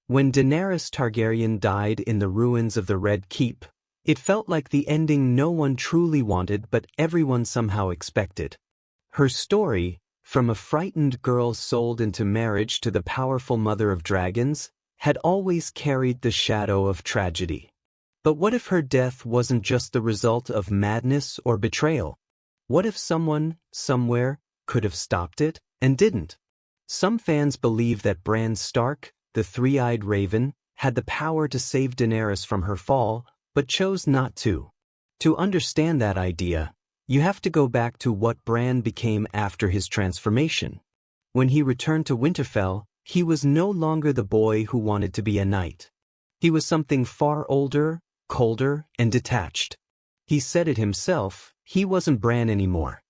When Daenerys Targaryen died in the ruins of the Red Keep, it felt like the ending no one truly wanted but everyone somehow expected. Her story, from a frightened girl sold into marriage to the powerful mother of dragons, had always carried the shadow of tragedy. But what if her death wasn't just the result of madness or betrayal? What if someone, somewhere, could have stopped it, and didn't? Some fans believe that Bran Stark, the three-eyed raven, had the power to save Daenerys from her fall, but chose not to. To understand that idea, you have to go back to what Bran became after his transformation. When he returned to Winterfell, he was no longer the boy who wanted to be a knight. He was something far older, colder, and detached. He said it himself, he wasn't Bran anymore.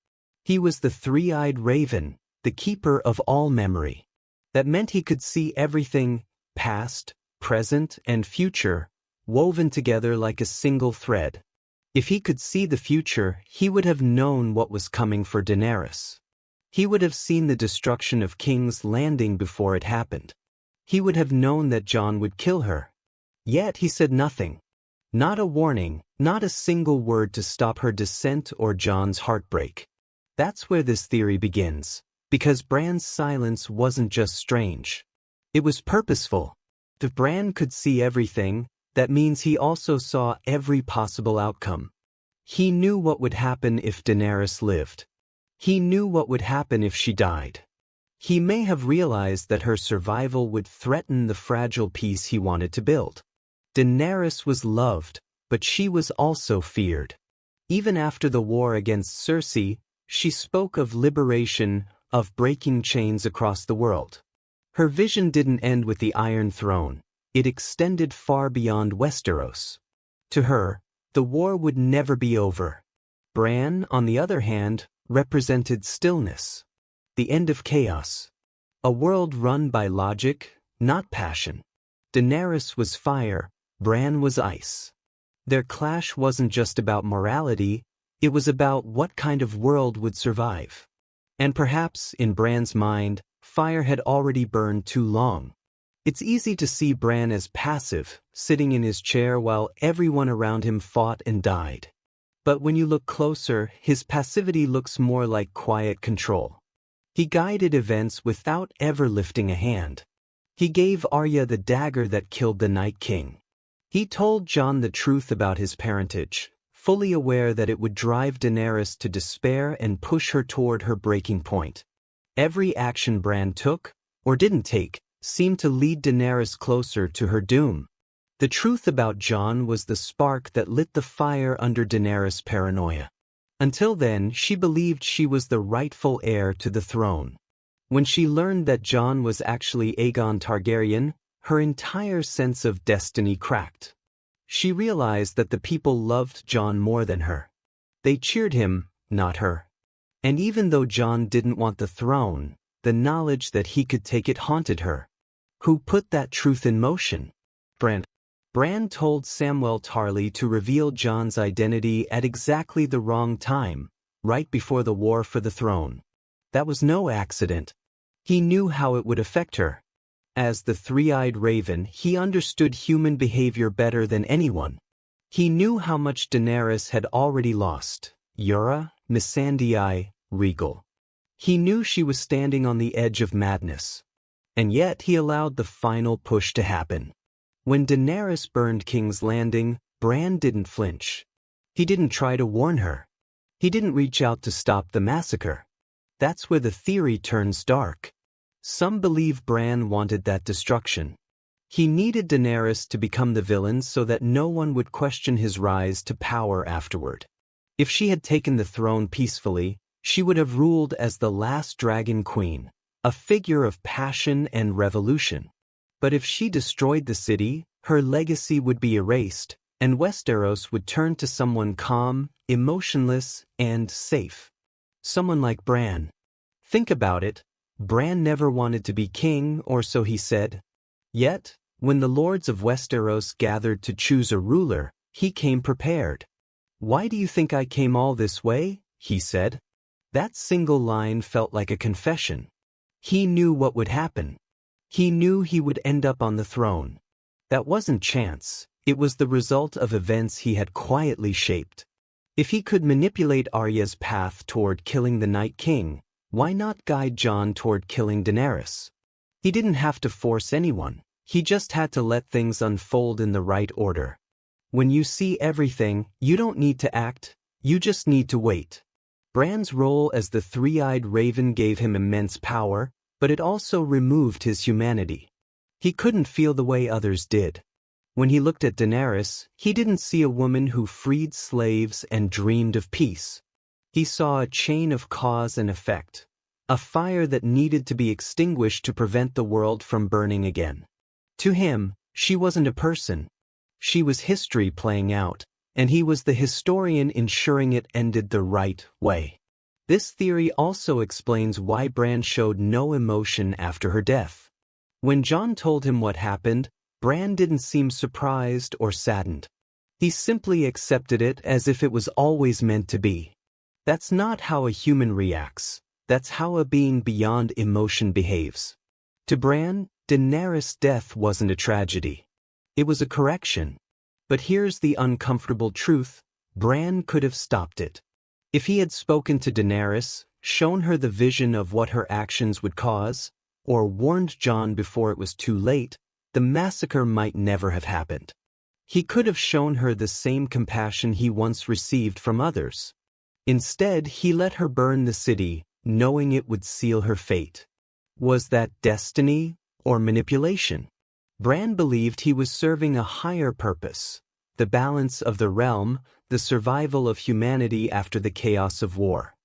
He was the three-eyed raven, the keeper of all memory. That meant he could see everything, past, present, and future, woven together like a single thread. If he could see the future, he would have known what was coming for Daenerys. He would have seen the destruction of King's Landing before it happened. He would have known that Jon would kill her. Yet he said nothing. Not a warning, not a single word to stop her descent or Jon's heartbreak. That's where this theory begins. Because Bran's silence wasn't just strange. It was purposeful. If Bran could see everything, that means he also saw every possible outcome. He knew what would happen if Daenerys lived. He knew what would happen if she died. He may have realized that her survival would threaten the fragile peace he wanted to build. Daenerys was loved, but she was also feared. Even after the war against Cersei, she spoke of liberation, of breaking chains across the world. Her vision didn't end with the Iron Throne, it extended far beyond Westeros. To her, the war would never be over. Bran, on the other hand, represented stillness. The end of chaos. A world run by logic, not passion. Daenerys was fire, Bran was ice. Their clash wasn't just about morality, it was about what kind of world would survive. And perhaps, in Bran's mind, fire had already burned too long. It's easy to see Bran as passive, sitting in his chair while everyone around him fought and died. But when you look closer, his passivity looks more like quiet control. He guided events without ever lifting a hand. He gave Arya the dagger that killed the Night King. He told Jon the truth about his parentage, fully aware that it would drive Daenerys to despair and push her toward her breaking point. Every action Bran took, or didn't take, seemed to lead Daenerys closer to her doom. The truth about Jon was the spark that lit the fire under Daenerys' paranoia. Until then, she believed she was the rightful heir to the throne. When she learned that Jon was actually Aegon Targaryen, her entire sense of destiny cracked. She realized that the people loved Jon more than her. They cheered him, not her. And even though Jon didn't want the throne, the knowledge that he could take it haunted her. Who put that truth in motion? Bran told Samwell Tarly to reveal Jon's identity at exactly the wrong time, right before the war for the throne. That was no accident. He knew how it would affect her. As the three-eyed raven, he understood human behavior better than anyone. He knew how much Daenerys had already lost. Yura, Missandei, Regal. He knew she was standing on the edge of madness. And yet he allowed the final push to happen. When Daenerys burned King's Landing, Bran didn't flinch. He didn't try to warn her. He didn't reach out to stop the massacre. That's where the theory turns dark. Some believe Bran wanted that destruction. He needed Daenerys to become the villain so that no one would question his rise to power afterward. If she had taken the throne peacefully, she would have ruled as the last dragon queen, a figure of passion and revolution. But if she destroyed the city, her legacy would be erased, and Westeros would turn to someone calm, emotionless, and safe. Someone like Bran. Think about it. Bran never wanted to be king, or so he said. Yet, when the lords of Westeros gathered to choose a ruler, he came prepared. "Why do you think I came all this way?" he said. That single line felt like a confession. He knew what would happen. He knew he would end up on the throne. That wasn't chance, it was the result of events he had quietly shaped. If he could manipulate Arya's path toward killing the Night King, why not guide Jon toward killing Daenerys? He didn't have to force anyone, he just had to let things unfold in the right order. When you see everything, you don't need to act, you just need to wait. Bran's role as the three-eyed raven gave him immense power, but it also removed his humanity. He couldn't feel the way others did. When he looked at Daenerys, he didn't see a woman who freed slaves and dreamed of peace. He saw a chain of cause and effect, a fire that needed to be extinguished to prevent the world from burning again. To him, she wasn't a person. She was history playing out, and he was the historian ensuring it ended the right way. This theory also explains why Bran showed no emotion after her death. When Jon told him what happened, Bran didn't seem surprised or saddened. He simply accepted it as if it was always meant to be. That's not how a human reacts. That's how a being beyond emotion behaves. To Bran, Daenerys' death wasn't a tragedy. It was a correction. But here's the uncomfortable truth, Bran could have stopped it. If he had spoken to Daenerys, shown her the vision of what her actions would cause, or warned Jon before it was too late, the massacre might never have happened. He could have shown her the same compassion he once received from others. Instead, he let her burn the city, knowing it would seal her fate. Was that destiny or manipulation? Bran believed he was serving a higher purpose, the balance of the realm, the survival of humanity after the chaos of war.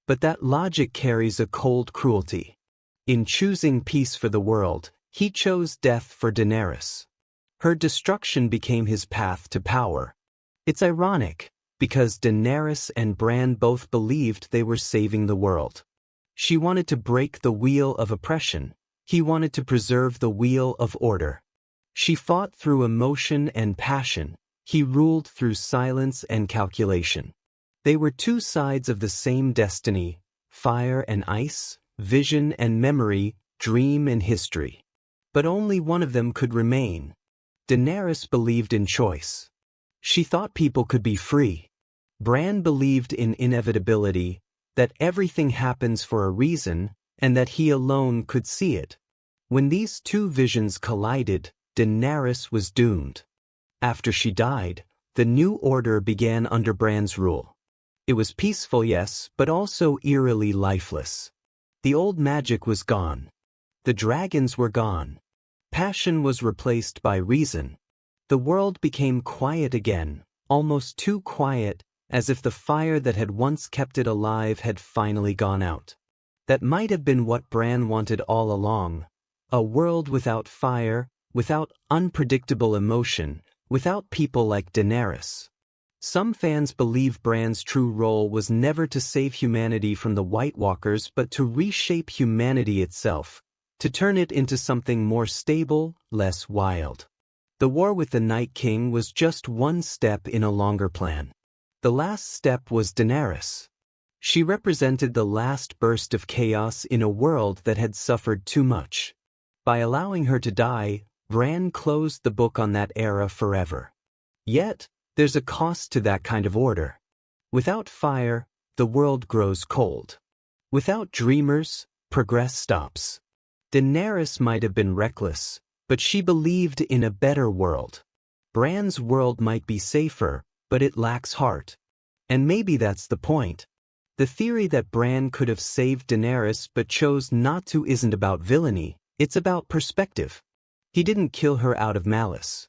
But that logic carries a cold cruelty. In choosing peace for the world, he chose death for Daenerys. Her destruction became his path to power. It's ironic, because Daenerys and Bran both believed they were saving the world. She wanted to break the wheel of oppression. He wanted to preserve the wheel of order. She fought through emotion and passion. He ruled through silence and calculation. They were two sides of the same destiny, fire and ice, vision and memory, dream and history. But only one of them could remain. Daenerys believed in choice. She thought people could be free. Bran believed in inevitability, that everything happens for a reason, and that he alone could see it. When these two visions collided, Daenerys was doomed. After she died, the new order began under Bran's rule. It was peaceful, yes, but also eerily lifeless. The old magic was gone. The dragons were gone. Passion was replaced by reason. The world became quiet again, almost too quiet, as if the fire that had once kept it alive had finally gone out. That might have been what Bran wanted all along. A world without fire, without unpredictable emotion, without people like Daenerys. Some fans believe Bran's true role was never to save humanity from the White Walkers but to reshape humanity itself, to turn it into something more stable, less wild. The war with the Night King was just one step in a longer plan. The last step was Daenerys. She represented the last burst of chaos in a world that had suffered too much. By allowing her to die, Bran closed the book on that era forever. Yet, there's a cost to that kind of order. Without fire, the world grows cold. Without dreamers, progress stops. Daenerys might have been reckless, but she believed in a better world. Bran's world might be safer, but it lacks heart. And maybe that's the point. The theory that Bran could have saved Daenerys but chose not to isn't about villainy, it's about perspective. He didn't kill her out of malice.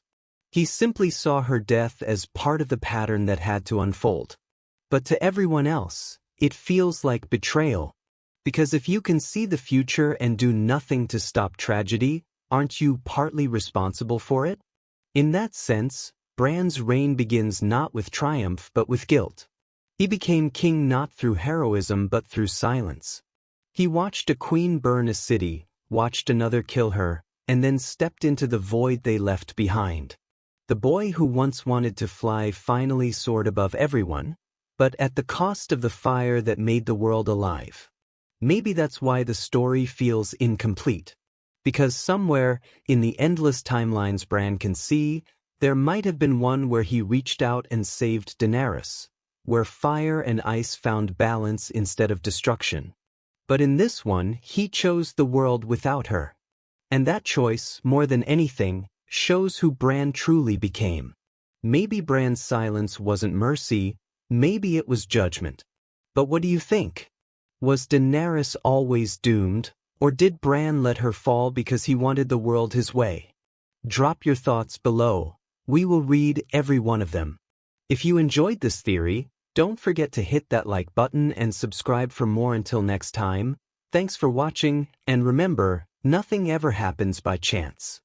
He simply saw her death as part of the pattern that had to unfold. But to everyone else, it feels like betrayal. Because if you can see the future and do nothing to stop tragedy, aren't you partly responsible for it? In that sense, Bran's reign begins not with triumph but with guilt. He became king not through heroism but through silence. He watched a queen burn a city, watched another kill her, and then stepped into the void they left behind. The boy who once wanted to fly finally soared above everyone, but at the cost of the fire that made the world alive. Maybe that's why the story feels incomplete. Because somewhere, in the endless timelines Bran can see, there might have been one where he reached out and saved Daenerys, where fire and ice found balance instead of destruction. But in this one, he chose the world without her. And that choice, more than anything, shows who Bran truly became. Maybe Bran's silence wasn't mercy, maybe it was judgment. But what do you think? Was Daenerys always doomed, or did Bran let her fall because he wanted the world his way? Drop your thoughts below. We will read every one of them. If you enjoyed this theory, don't forget to hit that like button and subscribe for more. Until next time, thanks for watching, and remember, nothing ever happens by chance.